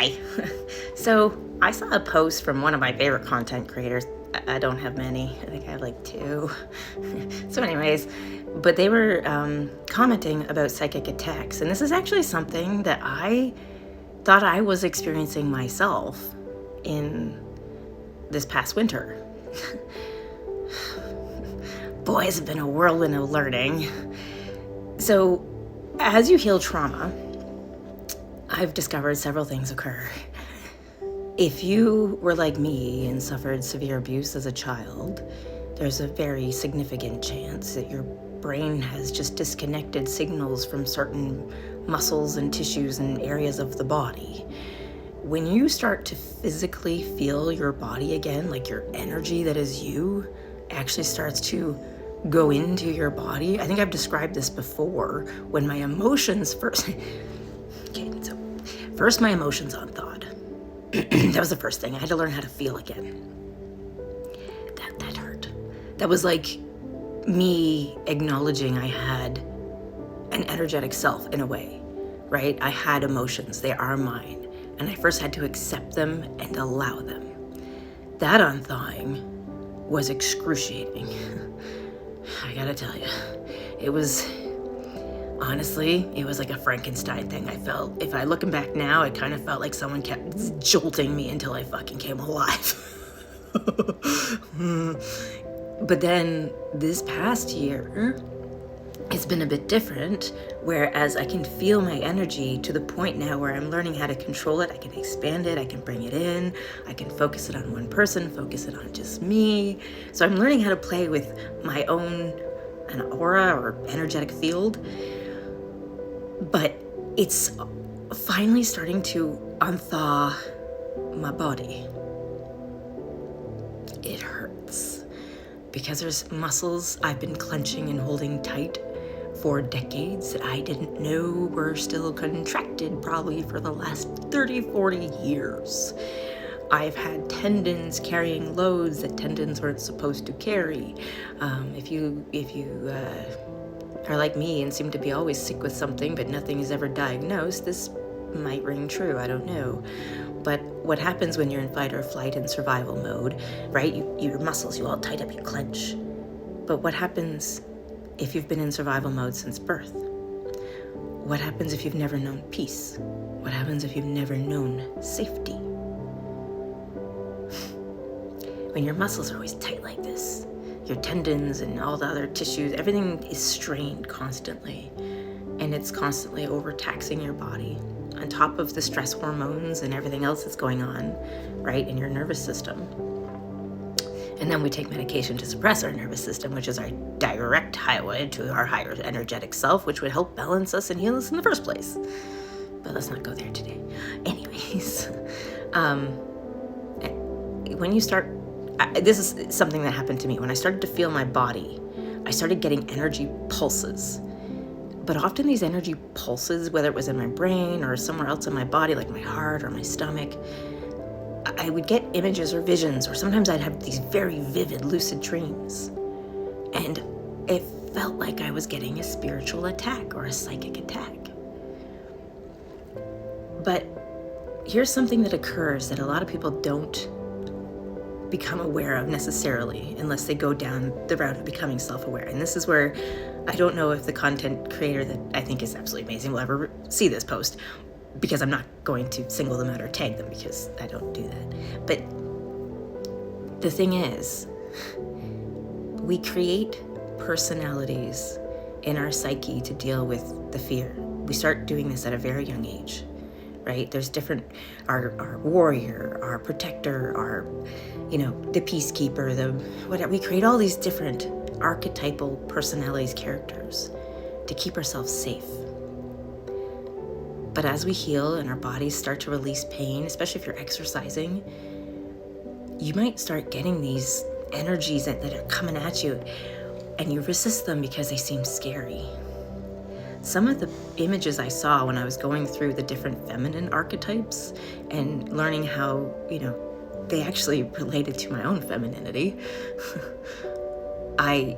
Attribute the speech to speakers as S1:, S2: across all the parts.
S1: Hi. So I saw a post from one of my favorite content creators. I don't have many. I think I have like 2. So anyways, but they were commenting about psychic attacks. And this is actually something that I thought I was experiencing myself in this past winter. Boy, has it been a whirlwind of learning. So as you heal trauma, I've discovered several things occur. If you were like me and suffered severe abuse as a child, there's a very significant chance that your brain has just disconnected signals from certain muscles and tissues and areas of the body. When you start to physically feel your body again, like your energy that is you actually starts to go into your body. I think I've described this before when my emotions first... First, my emotions on thawed. That was the first thing. I had to learn how to feel again. That hurt. That was like me acknowledging I had an energetic self in a way, right? I had emotions. They are mine. And I first had to accept them and allow them. That unthawing was excruciating. I gotta tell you, it was... Honestly, it was like a Frankenstein thing I felt. If I looking back now, it kind of felt like someone kept jolting me until I fucking came alive. But then this past year, it's been a bit different, whereas I can feel my energy to the point now where I'm learning how to control it. I can expand it, I can bring it in, I can focus it on one person, focus it on just me. So I'm learning how to play with my own an aura or energetic field. But it's finally starting to unthaw my body. It hurts because there's muscles I've been clenching and holding tight for decades that I didn't know were still contracted probably for the last 30, 40 years. I've had tendons carrying loads that tendons weren't supposed to carry. If you are like me and seem to be always sick with something, but nothing is ever diagnosed, this might ring true, I don't know. But what happens when you're in fight or flight and survival mode, right? Your muscles, you all tight up, you clench. But what happens if you've been in survival mode since birth? What happens if you've never known peace? What happens if you've never known safety? When your muscles are always tight like this, your tendons and all the other tissues, everything is strained constantly, and it's constantly overtaxing your body on top of the stress hormones and everything else that's going on, right, in your nervous system. And then we take medication to suppress our nervous system, which is our direct highway to our higher energetic self, which would help balance us and heal us in the first place. But let's not go there today. Anyways, when you start... this is something that happened to me. When I started to feel my body, I started getting energy pulses. But often these energy pulses, whether it was in my brain or somewhere else in my body, like my heart or my stomach, I would get images or visions, or sometimes I'd have these very vivid, lucid dreams. And it felt like I was getting a spiritual attack or a psychic attack. But here's something that occurs that a lot of people don't become aware of necessarily unless they go down the route of becoming self-aware. And this is where I don't know if the content creator that I think is absolutely amazing will ever see this post, because I'm not going to single them out or tag them because I don't do that. But the thing is, we create personalities in our psyche to deal with the fear. We start doing this at a very young age, right? There's different, our warrior, our protector, our, the peacekeeper, the whatever. We create all these different archetypal personalities, characters to keep ourselves safe. But as we heal and our bodies start to release pain, especially if you're exercising, you might start getting these energies that are coming at you, and you resist them because they seem scary. Some of the images I saw when I was going through the different feminine archetypes and learning how, they actually related to my own femininity, I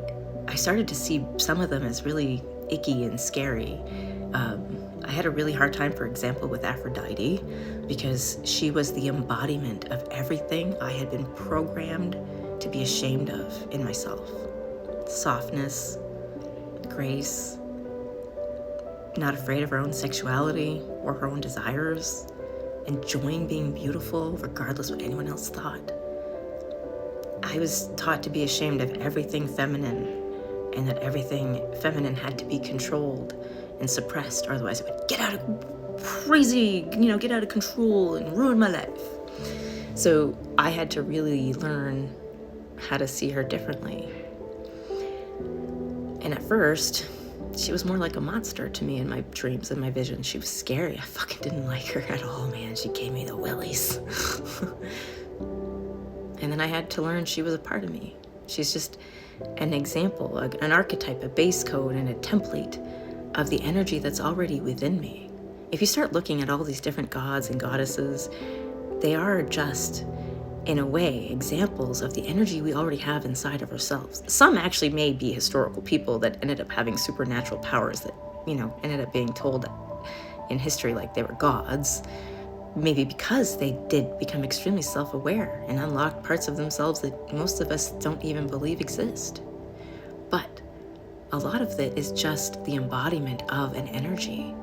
S1: started to see some of them as really icky and scary. I had a really hard time, for example, with Aphrodite, because she was the embodiment of everything I had been programmed to be ashamed of in myself. Softness, grace, not afraid of her own sexuality or her own desires, enjoying being beautiful regardless what anyone else thought. I was taught to be ashamed of everything feminine, and that everything feminine had to be controlled and suppressed, or otherwise it would get out of crazy, get out of control and ruin my life. So I had to really learn how to see her differently. And at first, she was more like a monster to me in my dreams and my visions. She was scary. I fucking didn't like her at all, man. She gave me the willies. And then I had to learn she was a part of me. She's just an example, an archetype, a base code, and a template of the energy that's already within me. If you start looking at all these different gods and goddesses, they are just, in a way, examples of the energy we already have inside of ourselves. Some actually may be historical people that ended up having supernatural powers that, ended up being told in history like they were gods. Maybe because they did become extremely self-aware and unlocked parts of themselves that most of us don't even believe exist. But a lot of it is just the embodiment of an energy.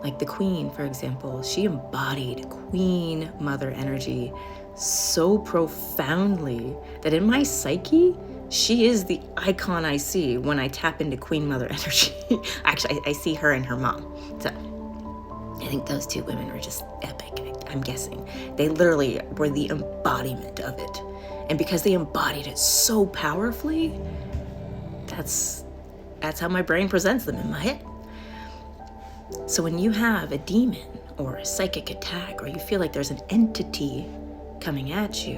S1: Like the Queen, for example, she embodied Queen Mother energy so profoundly that in my psyche, she is the icon I see when I tap into Queen Mother energy. Actually, I see her and her mom. So I think those two women were just epic, I'm guessing. They literally were the embodiment of it. And because they embodied it so powerfully, that's how my brain presents them in my head. So when you have a demon or a psychic attack, or you feel like there's an entity coming at you,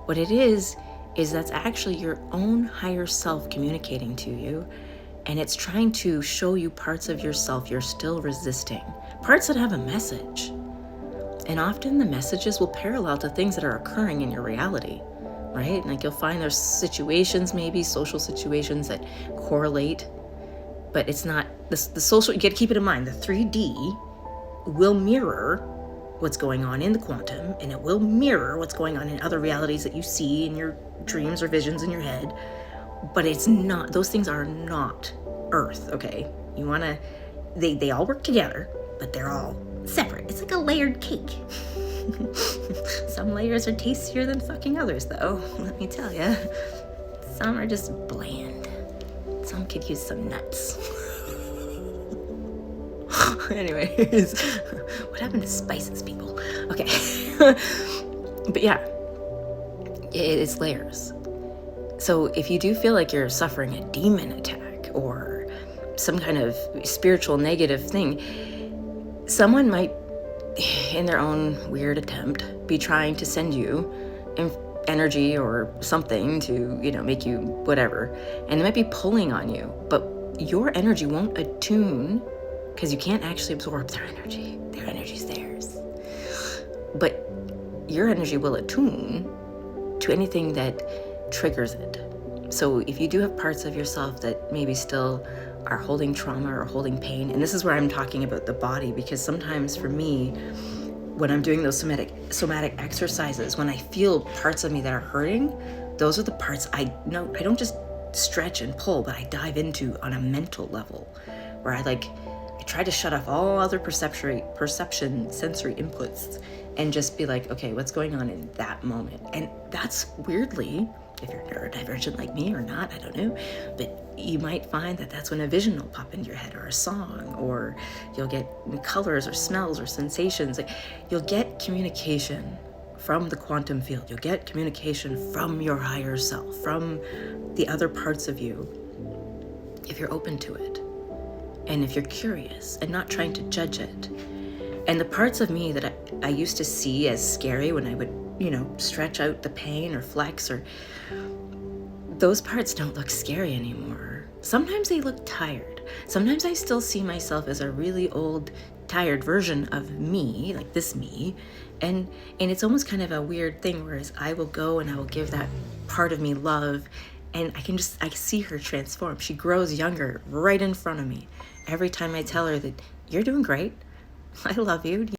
S1: what it is that's actually your own higher self communicating to you, and it's trying to show you parts of yourself you're still resisting, parts that have a message. And often the messages will parallel to things that are occurring in your reality, right? Like you'll find there's situations, maybe social situations, that correlate, but it's not the social. You got to keep it in mind. The 3D will mirror what's going on in the quantum, and it will mirror what's going on in other realities that you see in your dreams or visions in your head. But it's not, those things are not Earth, okay? You want to, they all work together, but they're all separate. It's like a layered cake. Some layers are tastier than fucking others, though, let me tell you. Some are just bland. Some could use some nuts. Anyways, what happened to spices, people? Okay. But yeah, it's layers. So if you do feel like you're suffering a demon attack or some kind of spiritual negative thing, someone might, in their own weird attempt, be trying to send you energy or something to, make you whatever. And they might be pulling on you, but your energy won't attune because you can't actually absorb their energy. Their energy's theirs. But your energy will attune to anything that triggers it. So if you do have parts of yourself that maybe still are holding trauma or holding pain, and this is where I'm talking about the body, because sometimes for me, when I'm doing those somatic exercises, when I feel parts of me that are hurting, those are the parts I don't just stretch and pull, but I dive into on a mental level, where I try to shut off all other perception, sensory inputs, and just be like, okay, what's going on in that moment? And that's weirdly, if you're neurodivergent like me or not, I don't know, but you might find that that's when a vision will pop into your head, or a song, or you'll get colors or smells or sensations. You'll get communication from the quantum field. You'll get communication from your higher self, from the other parts of you, if you're open to it. And if you're curious and not trying to judge it. And the parts of me that I used to see as scary when I would, stretch out the pain or flex, or those parts don't look scary anymore. Sometimes they look tired. Sometimes I still see myself as a really old, tired version of me, like this me. And it's almost kind of a weird thing, whereas I will go and I will give that part of me love, and I see her transform. She grows younger right in front of me. every time I tell her that you're doing great, I love you.